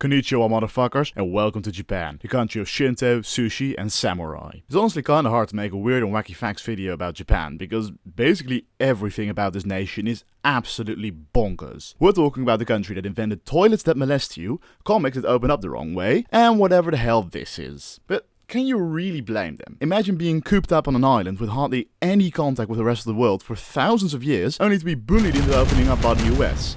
Konnichiwa motherfuckers, and welcome to Japan, the country of Shinto, sushi, and samurai. It's honestly kinda hard to make a weird and wacky facts video about Japan, because basically everything about this nation is absolutely bonkers. We're talking about the country that invented toilets that molest you, comics that open up the wrong way, and whatever the hell this is. But can you really blame them? Imagine being cooped up on an island with hardly any contact with the rest of the world for thousands of years, only to be bullied into opening up by the US.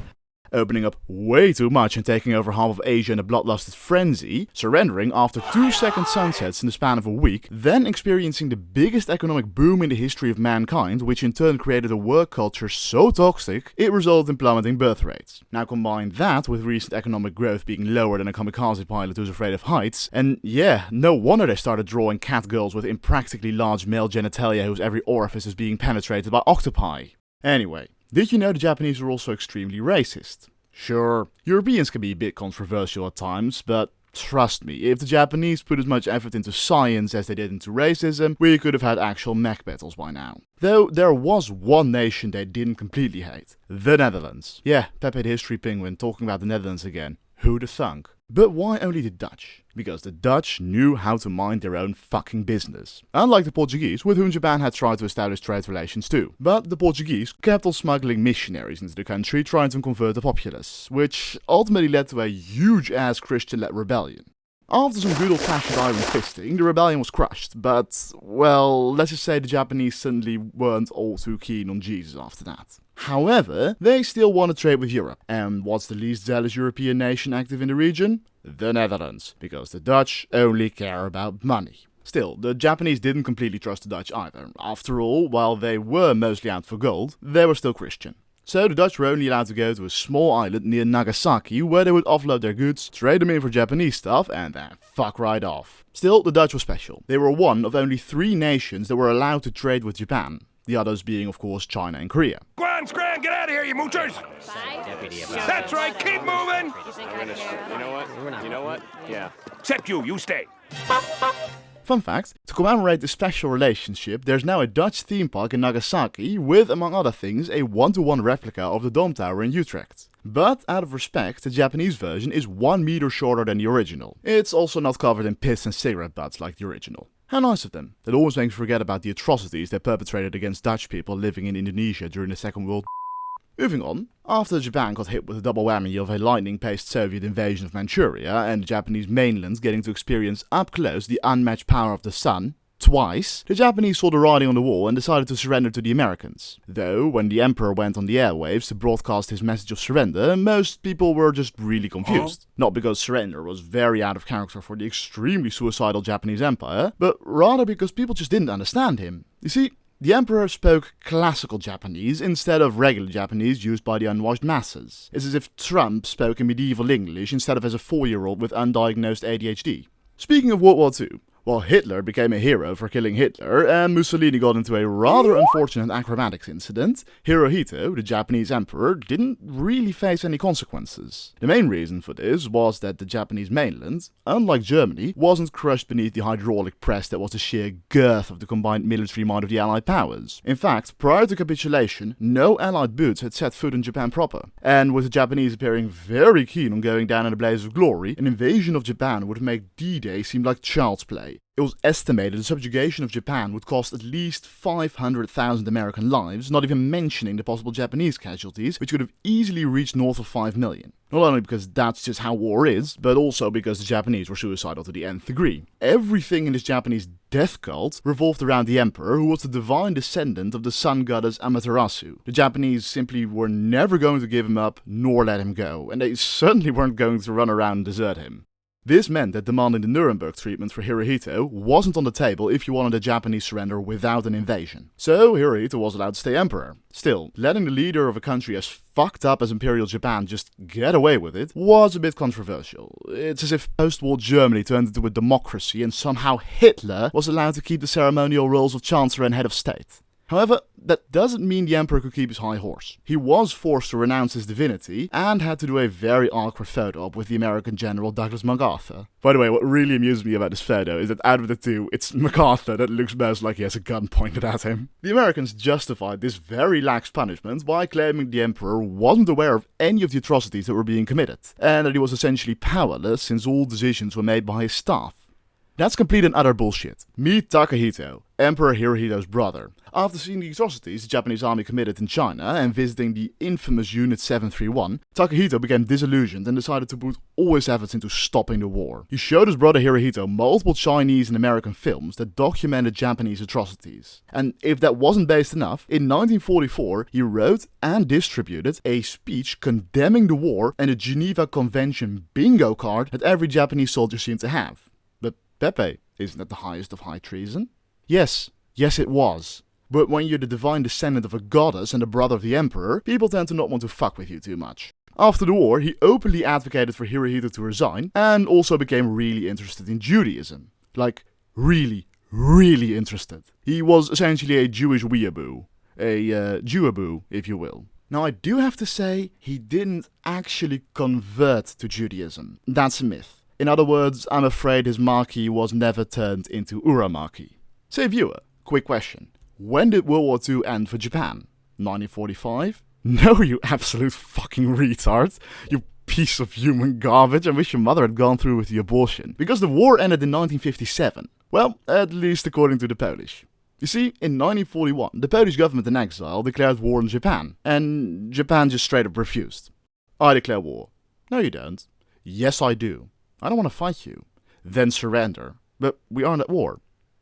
Opening up way too much and taking over half of Asia in a bloodlusted frenzy, surrendering after 2-second sunsets in the span of a week, then experiencing the biggest economic boom in the history of mankind, which in turn created a work culture so toxic, it resulted in plummeting birth rates. Now combine that with recent economic growth being lower than a kamikaze pilot who's afraid of heights, and yeah, no wonder they started drawing catgirls with impractically large male genitalia whose every orifice is being penetrated by octopi. Anyway, did you know the Japanese were also extremely racist? Sure, Europeans can be a bit controversial at times, but trust me, if the Japanese put as much effort into science as they did into racism, we could have had actual mech battles by now. Though there was one nation they didn't completely hate: the Netherlands. Yeah, Pepe the History Penguin talking about the Netherlands again. Who'da thunk? But why only the Dutch? Because the Dutch knew how to mind their own fucking business. Unlike the Portuguese, with whom Japan had tried to establish trade relations too. But the Portuguese kept on smuggling missionaries into the country trying to convert the populace, which ultimately led to a huge-ass Christian-led rebellion. After some good old-fashioned iron fisting, the rebellion was crushed, but, well, let's just say the Japanese suddenly weren't all too keen on Jesus after that. However, they still want to trade with Europe. And what's the least zealous European nation active in the region? The Netherlands, because the Dutch only care about money. Still, the Japanese didn't completely trust the Dutch either. After all, while they were mostly out for gold, they were still Christian. So the Dutch were only allowed to go to a small island near Nagasaki where they would offload their goods, trade them in for Japanese stuff, and then fuck right off. Still, the Dutch were special. They were one of only 3 nations that were allowed to trade with Japan. The others being, of course, China and Korea. Scran, get out of here, you moochers! That's right, keep moving! You know what? Yeah. Except you stay. Fun fact, to commemorate this special relationship, there's now a Dutch theme park in Nagasaki with, among other things, a 1-to-1 replica of the Dome Tower in Utrecht. But, out of respect, the Japanese version is 1 meter shorter than the original. It's also not covered in piss and cigarette butts like the original. How nice of them. That always makes me forget about the atrocities they perpetrated against Dutch people living in Indonesia during the Second World War. Moving on, after Japan got hit with a double whammy of a lightning-paced Soviet invasion of Manchuria and the Japanese mainland getting to experience up close the unmatched power of the sun, twice, the Japanese saw the writing on the wall and decided to surrender to the Americans. Though, when the Emperor went on the airwaves to broadcast his message of surrender, most people were just really confused. Not because surrender was very out of character for the extremely suicidal Japanese Empire, but rather because people just didn't understand him. You see, the Emperor spoke classical Japanese instead of regular Japanese used by the unwashed masses. It's as if Trump spoke in medieval English instead of as a 4-year-old with undiagnosed ADHD. Speaking of World War II, while Hitler became a hero for killing Hitler and Mussolini got into a rather unfortunate acrobatics incident, Hirohito, the Japanese emperor, didn't really face any consequences. The main reason for this was that the Japanese mainland, unlike Germany, wasn't crushed beneath the hydraulic press that was the sheer girth of the combined military might of the Allied powers. In fact, prior to capitulation, no Allied boots had set foot in Japan proper. And with the Japanese appearing very keen on going down in a blaze of glory, an invasion of Japan would make D-Day seem like child's play. It was estimated the subjugation of Japan would cost at least 500,000 American lives, not even mentioning the possible Japanese casualties, which could have easily reached north of 5 million. Not only because that's just how war is, but also because the Japanese were suicidal to the nth degree. Everything in this Japanese death cult revolved around the emperor, who was the divine descendant of the sun goddess Amaterasu. The Japanese simply were never going to give him up, nor let him go, and they certainly weren't going to run around and desert him. This meant that demanding the Nuremberg treatment for Hirohito wasn't on the table if you wanted a Japanese surrender without an invasion. So Hirohito was allowed to stay emperor. Still, letting the leader of a country as fucked up as Imperial Japan just get away with it was a bit controversial. It's as if post-war Germany turned into a democracy and somehow Hitler was allowed to keep the ceremonial roles of Chancellor and Head of State. However, that doesn't mean the emperor could keep his high horse. He was forced to renounce his divinity and had to do a very awkward photo op with the American general Douglas MacArthur. By the way, what really amused me about this photo is that out of the two, it's MacArthur that looks most like he has a gun pointed at him. The Americans justified this very lax punishment by claiming the emperor wasn't aware of any of the atrocities that were being committed, and that he was essentially powerless since all decisions were made by his staff. That's complete and utter bullshit. Meet Takahito, Emperor Hirohito's brother. After seeing the atrocities the Japanese army committed in China and visiting the infamous Unit 731, Takahito became disillusioned and decided to put all his efforts into stopping the war. He showed his brother Hirohito multiple Chinese and American films that documented Japanese atrocities. And if that wasn't based enough, in 1944 he wrote and distributed a speech condemning the war and the Geneva Convention bingo card that every Japanese soldier seemed to have. But Pepe, isn't that the highest of high treason? Yes it was. But when you're the divine descendant of a goddess and the brother of the emperor, people tend to not want to fuck with you too much. After the war, he openly advocated for Hirohito to resign, and also became really interested in Judaism. Like, really interested. He was essentially a Jewish weeaboo. A Jewaboo, if you will. Now, I do have to say, he didn't actually convert to Judaism. That's a myth. In other words, I'm afraid his maki was never turned into uramaki. Say viewer, quick question. When did World War II end for Japan? 1945? No, you absolute fucking retard. You piece of human garbage. I wish your mother had gone through with the abortion. Because the war ended in 1957. Well, at least according to the Polish. You see, in 1941, the Polish government in exile declared war on Japan. And Japan just straight up refused. I declare war. No, you don't. Yes, I do. I don't want to fight you. Then surrender. But we aren't at war.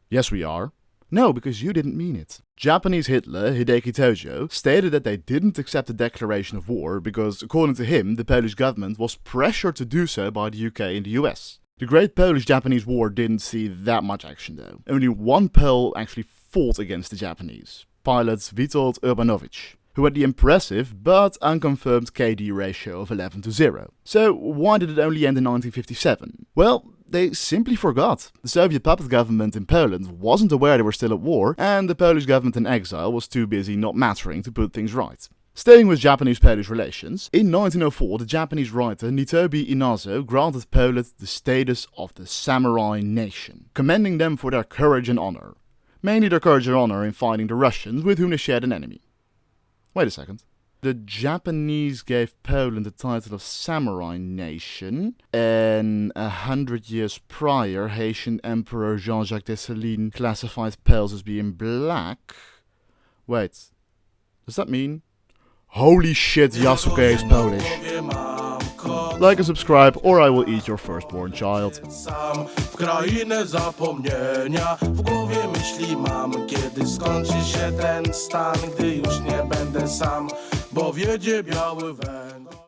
Yes, we are. No, because you didn't mean it. Japanese Hitler, Hideki Tojo, stated that they didn't accept the declaration of war because, according to him, the Polish government was pressured to do so by the UK and the US. The Great Polish-Japanese War didn't see that much action though. Only one Pole actually fought against the Japanese, pilot Witold Urbanowicz, who had the impressive but unconfirmed KD ratio of 11-0. So why did it only end in 1957? Well, they simply forgot. The Soviet puppet government in Poland wasn't aware they were still at war, and the Polish government in exile was too busy not mattering to put things right. Staying with Japanese-Polish relations, in 1904 the Japanese writer Nitobe Inazo granted Poland the status of the samurai nation, commending them for their courage and honor. Mainly their courage and honor in fighting the Russians with whom they shared an enemy. Wait a second. The Japanese gave Poland the title of samurai nation, and 100 years prior, Haitian Emperor Jean-Jacques Dessalines classified Poles as being black. Wait, does that mean? Holy shit, Yasuke is Polish. Like and subscribe, or I will eat your firstborn child. W krainę zapomnienia, w głowie myśli mam, kiedy skończy się ten stan, gdy już nie będę sam, bo wiedzie biały węgiel.